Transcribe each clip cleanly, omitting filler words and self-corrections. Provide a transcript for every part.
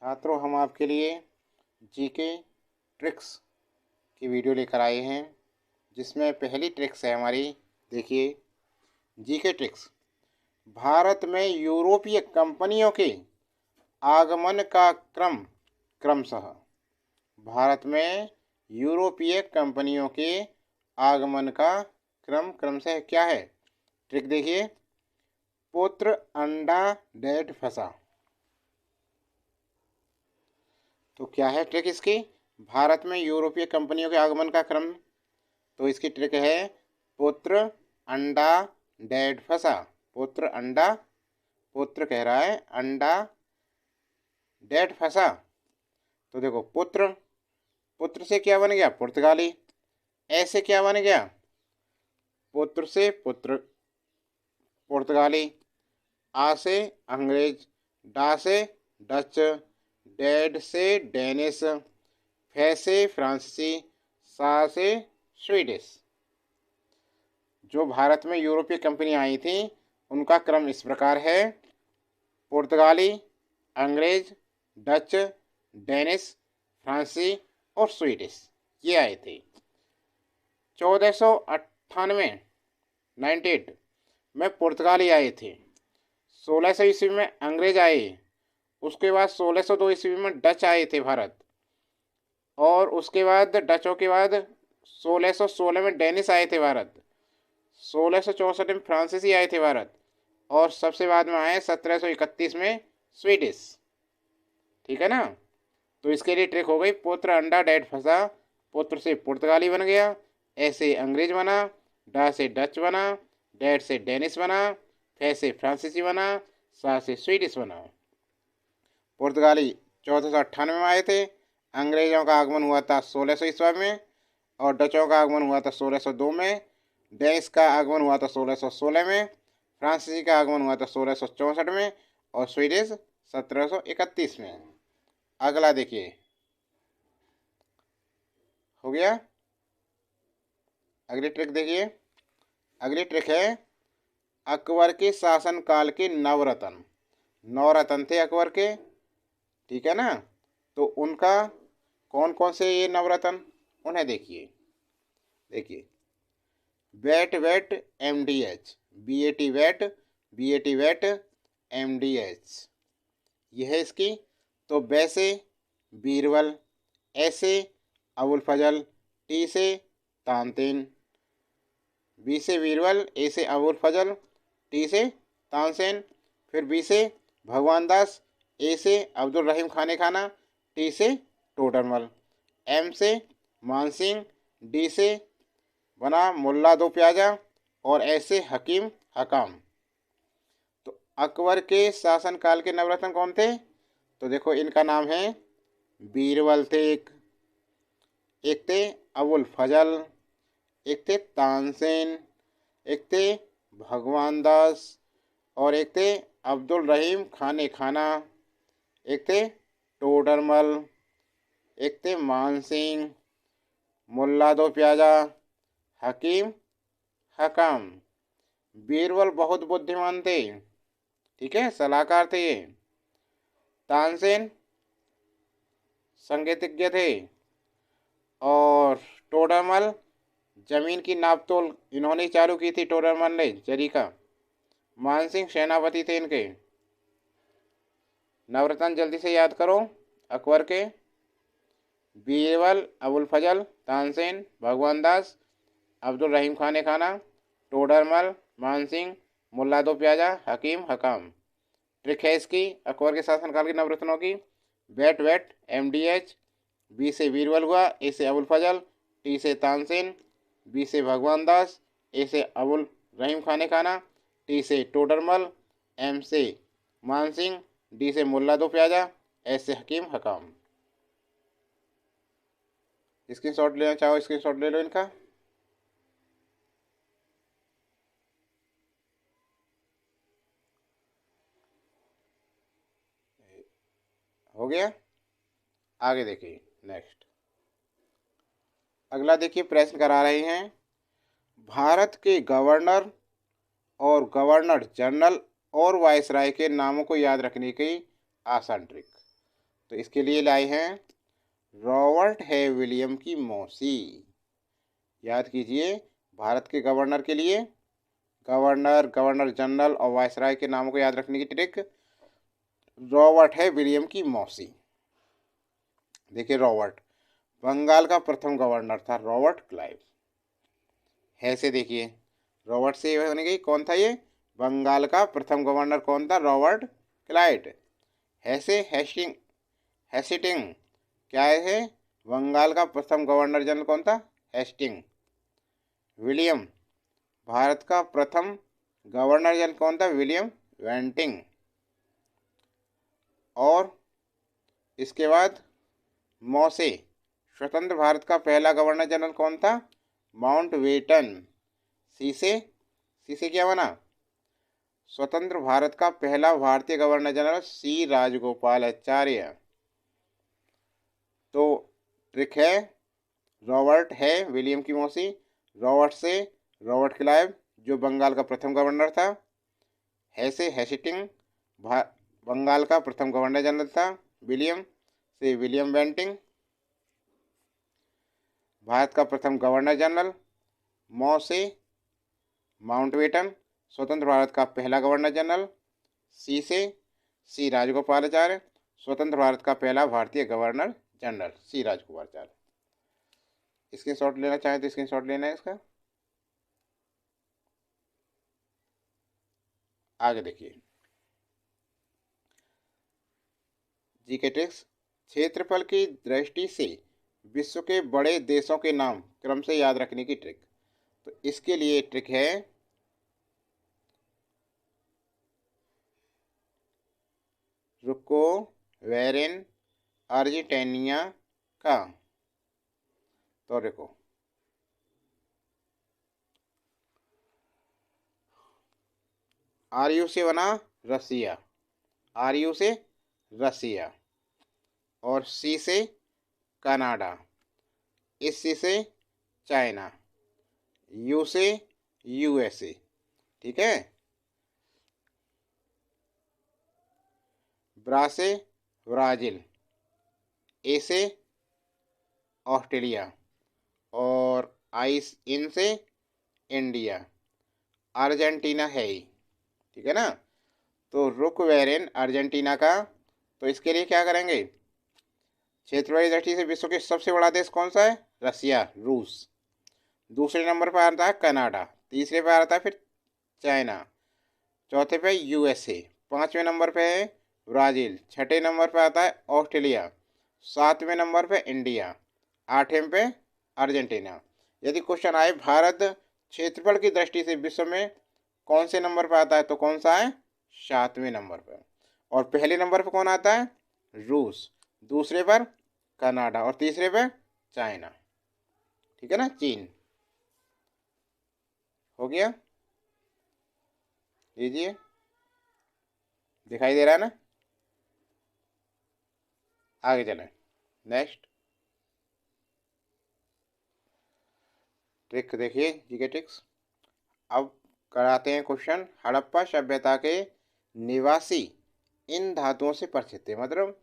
छात्रों, हम आपके लिए जीके ट्रिक्स की वीडियो लेकर आए हैं, जिसमें पहली ट्रिक्स है हमारी। देखिए, जीके ट्रिक्स। भारत में यूरोपीय कंपनियों के आगमन का क्रमशः। भारत में यूरोपीय कंपनियों के आगमन का क्रमशः क्या है? ट्रिक देखिए, पुत्र अंडा डेट फंसा। तो क्या है ट्रिक इसकी? भारत में यूरोपीय कंपनियों के आगमन का क्रम। तो इसकी ट्रिक है पुत्र अंडा डेट फंसा। पुत्र अंडा, पुत्र कह रहा है अंडा डेट फंसा। तो देखो, पुत्र, पुत्र से क्या बन गया? पुर्तगाली। ऐसे क्या बन गया? पुत्र से पुत्र पुर्तगाली। आ से अंग्रेज, डा से डच, डेड से डेनिश, फे से फ्रांसीसी, सा से स्वीडिश। जो भारत में यूरोपीय कंपनी आई थी उनका क्रम इस प्रकार है: पुर्तगाली, अंग्रेज, डच, डेनिश, फ्रांसीसी और स्वीडिश, ये आए थे। 1498 98 में पुर्तगाली आए थे। 1600 ईस्वी में अंग्रेज आए। उसके बाद 1602 ईस्वी में डच आए थे भारत। और उसके बाद डचों के बाद 1616 में डेनिश आए थे भारत। 1664 में फ्रांसीसी आए थे भारत। और सबसे बाद में आए 1731 में स्वीडिश। ठीक है ना? तो इसके लिए ट्रिक हो गई पुत्र अंडा डेट फंसा। पुत्र से पुर्तगाली बन गया, ऐसे अंग्रेज बना, डा से डच बना, डेट से डेनिश बना, फे से फ्रांसीसी बना, सा से स्वीडिश बना। पुर्तगाली 1498 में आए थे। अंग्रेजों का आगमन हुआ था 1600 ईस्वी में। और डचों का आगमन हुआ था 1602 में। डेनिश का आगमन हुआ था 1616 में। फ्रांसीसी का आगमन हुआ था 1664 में। और स्वीडिश 1731 में। अगला देखिए, हो गया। अगली ट्रिक देखिए। अगली ट्रिक है अकबर के शासनकाल के नवरत्न। 9 रत्न थे अकबर के, ठीक है ना? तो उनका कौन कौन से ये नवरत्न, उन्हें देखिए। देखिए, wait wait MDH, BAT wait MDH, यह है इसकी। तो वैसे बीरबल, ऐसे अबुल फजल, टी से तानसेन, बी से बीरबल, ए से अबुल फजल, टी से तानसेन, फिर बी से भगवान दास, ए से अब्दुल रहीम खाने खाना, टी से टोडरमल, एम से मानसिंह, डी से बना मुल्ला दो प्याजा, और ऐसे हकीम हकाम। तो अकबर के शासनकाल के नवरत्न कौन थे? तो देखो, इनका नाम है बीरबल थे, एक थे अबुल फजल, एक थे तानसेन, एक थे भगवान दास, और एक थे अब्दुल रहीम खाने खाना, एक थे टोडरमल, एक थे मानसिंह, मुल्ला दो प्याजा, हकीम हकाम। बीरबल बहुत बुद्धिमान थे, ठीक है, सलाहकार थे ये। तानसेन संगीतज्ञ थे। और टोडरमल जमीन की नापतोल इन्होंने चालू की थी, टोडरमल ने, जरी का। मानसिंह सेनापति थे इनके। नवरत्न जल्दी से याद करो अकबर के: बीरबल, अबुल फजल, तानसेन, भगवान दास, अब्दुल रहीम खाने खाना, टोडरमल, मानसिंह, मुल्ला दो प्याजा, हकीम हकाम। ट्रिक है इसकी अकबर के शासनकाल के नवरत्नों की: वेट वेट MDH, बी से बीरबल हुआ, ए से अबुल फजल, टी से तानसेन, बी से भगवान दास, ए से अबुल रहीम खाने खाना, टी से टोडरमल, एम से मानसिंह, डी से मुल्ला दो प्याजा, एस से हकीम हकाम। स्क्रीनशॉट लेना चाहो स्क्रीनशॉट ले लो इनका। हो गया। आगे देखिए, नेक्स्ट अगला देखिए, प्रश्न करा रहे हैं भारत के गवर्नर और गवर्नर जनरल और वायसराय के नामों को याद रखने की आसान ट्रिक। तो इसके लिए लाए हैं रॉबर्ट है विलियम की मौसी। याद कीजिए, भारत के गवर्नर के लिए गवर्नर, गवर्नर जनरल और वायसराय के नामों को याद रखने की ट्रिक, रॉबर्ट है विलियम की मौसी। देखिए, रॉबर्ट बंगाल का प्रथम गवर्नर था, रॉबर्ट क्लाइव। है से देखिए, रॉबर्ट से होने गई, कौन था ये? बंगाल का प्रथम गवर्नर कौन था? Robert Clive. है से हेस्टिंग, क्या है? बंगाल का प्रथम गवर्नर जनरल कौन था? हेस्टिंग। विलियम, भारत का प्रथम गवर्नर जनरल कौन था? विलियम वेंटिंग। और इसके बाद मौसे, स्वतंत्र भारत का पहला गवर्नर जनरल कौन था? माउंटबेटन। सी से क्या बना? स्वतंत्र भारत का पहला भारतीय गवर्नर जनरल सी राजगोपालाचार्य। तो ट्रिक है, रॉबर्ट है विलियम की मौसी, रॉबर्ट से रॉबर्ट क्लाइव जो बंगाल का प्रथम गवर्नर था, है से हेस्टिंग बंगाल का प्रथम गवर्नर जनरल था, विलियम से विलियम बेंटिंग भारत का प्रथम गवर्नर जनरल, मौ से माउंटबेटन स्वतंत्र भारत का पहला गवर्नर जनरल, सी से सी राजगोपालाचार्य स्वतंत्र भारत का पहला भारतीय गवर्नर जनरल सी राजगोपालाचार्य। स्क्रीन शॉट लेना चाहें तो स्क्रीन शॉट लेना है इसका। आगे देखिए, जीके ट्रिक्स, क्षेत्रफल की दृष्टि से विश्व के बड़े देशों के नाम क्रम से याद रखने की ट्रिक। तो इसके लिए ट्रिक है, रुको वेरिन अर्जेंटीना का, तो देखो आरयू से बना रसिया, आरयू से रसिया, और सी से कनाडा, इस सी से चाइना, यू से यूएसए। ठीक है, ब्रा से ब्राज़ील, ए से ऑस्ट्रेलिया, और आई इन से इंडिया, अर्जेंटीना है ही। ठीक है ना। तो रुक वेरिन अर्जेंटीना का, तो इसके लिए क्या करेंगे? क्षेत्रफल दृष्टि से विश्व के सबसे बड़ा देश कौन सा है? रसिया, रूस। दूसरे नंबर पर आता है कनाडा, तीसरे पर आता है फिर चाइना, चौथे पे यूएसए, पांचवें नंबर पे है ब्राज़ील, छठे नंबर पे आता है ऑस्ट्रेलिया, सातवें नंबर पे इंडिया, आठवें पे अर्जेंटीना। यदि क्वेश्चन आए भारत क्षेत्रफल की दृष्टि से विश्व में कौन से नंबर पर आता है, तो कौन सा है? सातवें नंबर पर। और पहले नंबर पर कौन आता है? रूस, दूसरे पर कनाडा, और तीसरे पर चाइना। ठीक है ना, चीन। हो गया, लीजिए, दिखाई दे रहा है ना। आगे चलें, नेक्स्ट ट्रिक देखिए, जीके ट्रिक्स। अब कराते हैं क्वेश्चन, हड़प्पा सभ्यता के निवासी इन धातुओं से परिचित थे। मतलब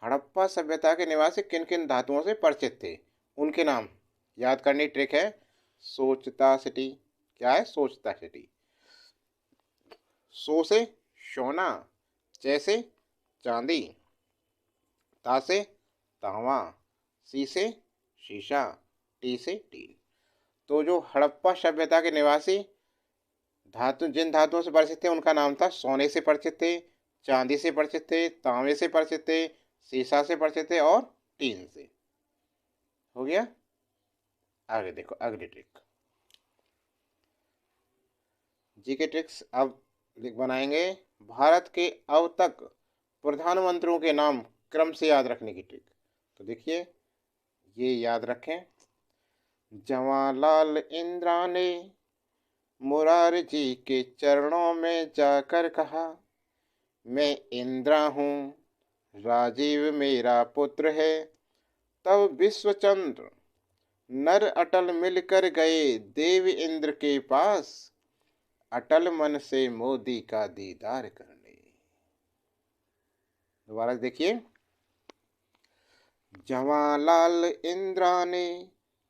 हड़प्पा सभ्यता के निवासी किन किन धातुओं से परिचित थे, उनके नाम याद करने की ट्रिक है। सोचता सिटी, क्या है? सोचता सिटी। सो से सोना, चे से चांदी, ता से तांबा, सी से शीशा, टी से टीन। तो जो हड़प्पा सभ्यता के निवासी धातु जिन धातुओं से परिचित थे उनका नाम था, सोने से परिचित थे, चांदी से परिचित थे, तांबे से परिचित थे, शीशा से परिचित थे, और टीन से। हो गया। आगे देखो अगली ट्रिक, जीके ट्रिक्स। अब बनाएंगे भारत के अब तक प्रधानमंत्रियों के नाम क्रम से याद रखने की ट्रिक। तो देखिए, ये याद रखें, जवाहरलाल इंदिरा ने मुरारजी के चरणों में जाकर कहा, मैं इंदिरा हूँ, राजीव मेरा पुत्र है। तब विश्वचंद्र नर अटल मिलकर गए देव इंद्र के पास, अटल मन से मोदी का दीदार करने। दोबारा देखिए, जवाहरलाल इंदिरा ने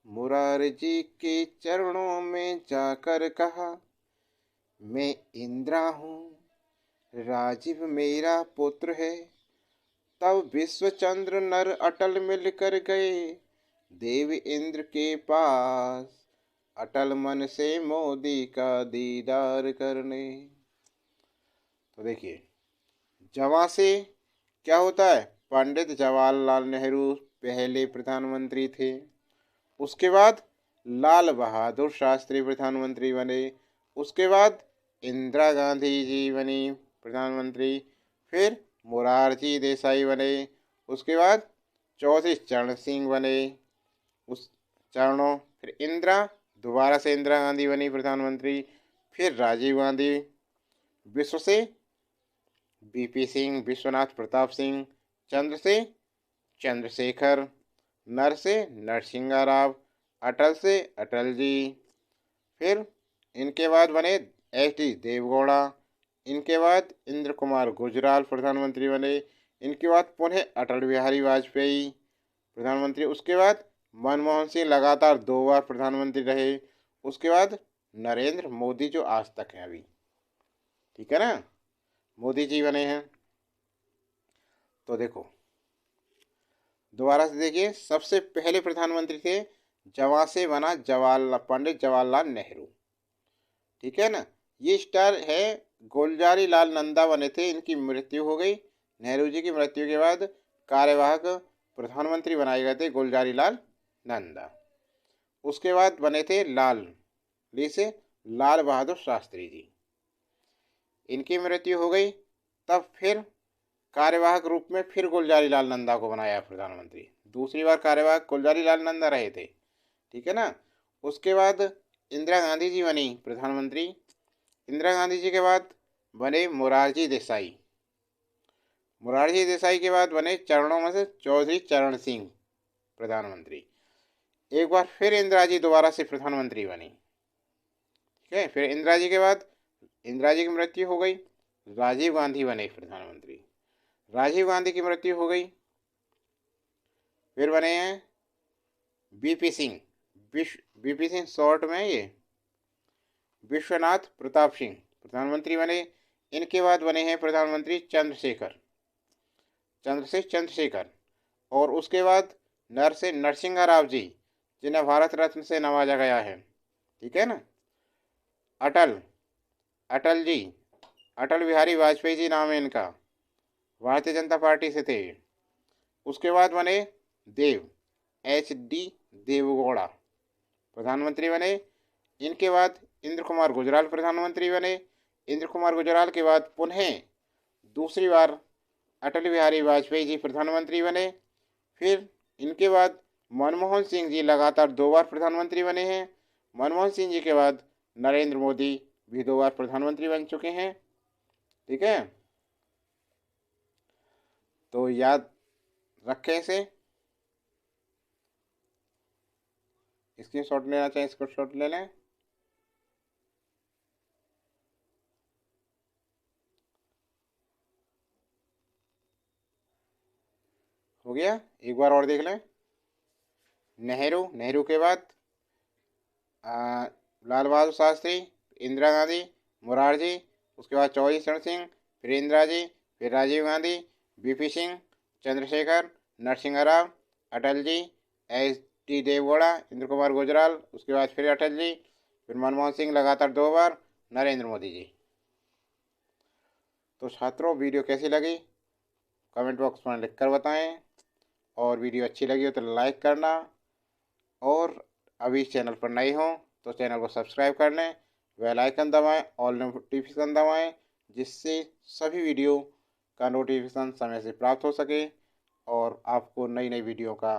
मुरारजी के चरणों में जाकर कहा, मैं इंदिरा हूँ, राजीव मेरा पुत्र है। तब विश्वचंद्र नर अटल मिलकर गए देव इंद्र के पास, अटल मन से मोदी का दीदार करने। तो देखिए, जवां से क्या होता है? पंडित जवाहरलाल नेहरू पहले प्रधानमंत्री थे। उसके बाद लाल बहादुर शास्त्री प्रधानमंत्री बने। उसके बाद इंदिरा गांधी जी बनी प्रधानमंत्री। फिर मोरारजी देसाई बने। उसके बाद चौधरी चरण सिंह बने। उस चरणों फिर इंदिरा, दोबारा से इंदिरा गांधी बनी प्रधानमंत्री। फिर राजीव गांधी। विश्व से बीपी सिंह, विश्वनाथ प्रताप सिंह। चंद्र से चंद्रशेखर। नर से नरसिंह राव। अटल से अटल जी। फिर इनके बाद बने एच.डी. देवगौड़ा। इनके बाद इंद्र कुमार गुजराल प्रधानमंत्री बने। इनके बाद पुनः अटल बिहारी वाजपेयी प्रधानमंत्री। उसके बाद मनमोहन सिंह लगातार 2 बार प्रधानमंत्री रहे। उसके बाद नरेंद्र मोदी जो आज तक हैं अभी, ठीक है ना, मोदी जी बने हैं। तो देखो दोबारा से देखिए, सबसे पहले प्रधानमंत्री थे जवां से बना पंडित जवाहरलाल नेहरू, ठीक है ना। ये स्टार है गुलजारी लाल नंदा बने थे, इनकी मृत्यु हो गई। नेहरू जी की मृत्यु के बाद कार्यवाहक प्रधानमंत्री बनाए गए थे गुलजारी लाल नंदा। उसके बाद बने थे लाल बहादुर शास्त्री जी, इनकी मृत्यु हो गई। तब फिर कार्यवाहक रूप में फिर गुलजारी लाल नंदा को बनाया प्रधानमंत्री। दूसरी बार कार्यवाहक गुलजारी लाल नंदा रहे थे, ठीक है ना। उसके बाद इंदिरा गांधी जी बनी प्रधानमंत्री। इंदिरा गांधी जी के बाद बने मोरारजी देसाई। मोरारजी देसाई के बाद बने चरणों में से चौधरी चरण सिंह प्रधानमंत्री। एक बार फिर इंदिरा जी दोबारा से प्रधानमंत्री बनी, ठीक है। फिर इंदिरा जी के बाद इंदिरा जी की मृत्यु हो गई, राजीव गांधी बने प्रधानमंत्री। राजीव गांधी की मृत्यु हो गई। फिर बने हैं BP Singh. BP Singh short में ये विश्वनाथ प्रताप सिंह प्रधानमंत्री बने। इनके बाद बने हैं प्रधानमंत्री चंद्रशेखर। और उसके बाद नर से नरसिंह राव जी, जिन्हें भारत रत्न से नवाजा गया है, ठीक है ना। अटल जी, अटल बिहारी वाजपेयी जी नाम है इनका, भारतीय जनता पार्टी से थे। उसके बाद बने एच.डी. देवगौड़ा प्रधानमंत्री बने। इनके बाद इंद्र कुमार गुजराल प्रधानमंत्री बने। इंद्र कुमार गुजराल के बाद पुनः दूसरी बार अटल बिहारी वाजपेयी जी प्रधानमंत्री बने। फिर इनके बाद मनमोहन सिंह जी लगातार 2 बार प्रधानमंत्री बने हैं। मनमोहन सिंह जी के बाद नरेंद्र मोदी भी 2 बार प्रधानमंत्री बन चुके हैं, ठीक है। तो याद रखें इसे, स्क्रीनशॉट लेना चाहिए, स्क्रीनशॉट ले लें। हो गया, एक बार और देख लें। नेहरू के बाद लाल बहादुर शास्त्री, इंदिरा गांधी, मोरारजी, उसके बाद चौधरी चरण सिंह, फिर इंदिरा जी, फिर राजीव गांधी, बीपी सिंह, चंद्रशेखर, नरसिंह राव, अटल जी, एच.डी. देवगौड़ा, इंद्र कुमार गुजराल, उसके बाद फिर अटल जी, फिर मनमोहन सिंह लगातार 2 बार, नरेंद्र मोदी जी। तो छात्रों, वीडियो कैसी लगी कमेंट बॉक्स में लिख कर बताएं, और वीडियो अच्छी लगी हो तो लाइक करना, और अभी चैनल पर नए हों तो चैनल को सब्सक्राइब कर लें, बेल आइकन दबाएं, ऑल नोटिफिकेशन दबाएं, जिससे सभी वीडियो का नोटिफिकेशन समय से प्राप्त हो सके और आपको नई नई वीडियो का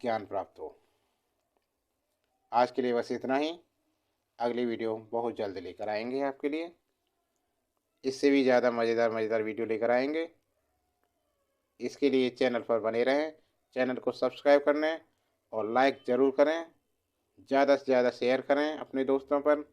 ज्ञान प्राप्त हो। आज के लिए बस इतना ही। अगली वीडियो बहुत जल्द लेकर आएंगे आपके लिए, इससे भी ज़्यादा मज़ेदार वीडियो लेकर आएंगे। इसके लिए चैनल पर बने रहें, चैनल को सब्सक्राइब करने और लाइक ज़रूर करें, ज़्यादा से ज़्यादा शेयर करें अपने दोस्तों पर।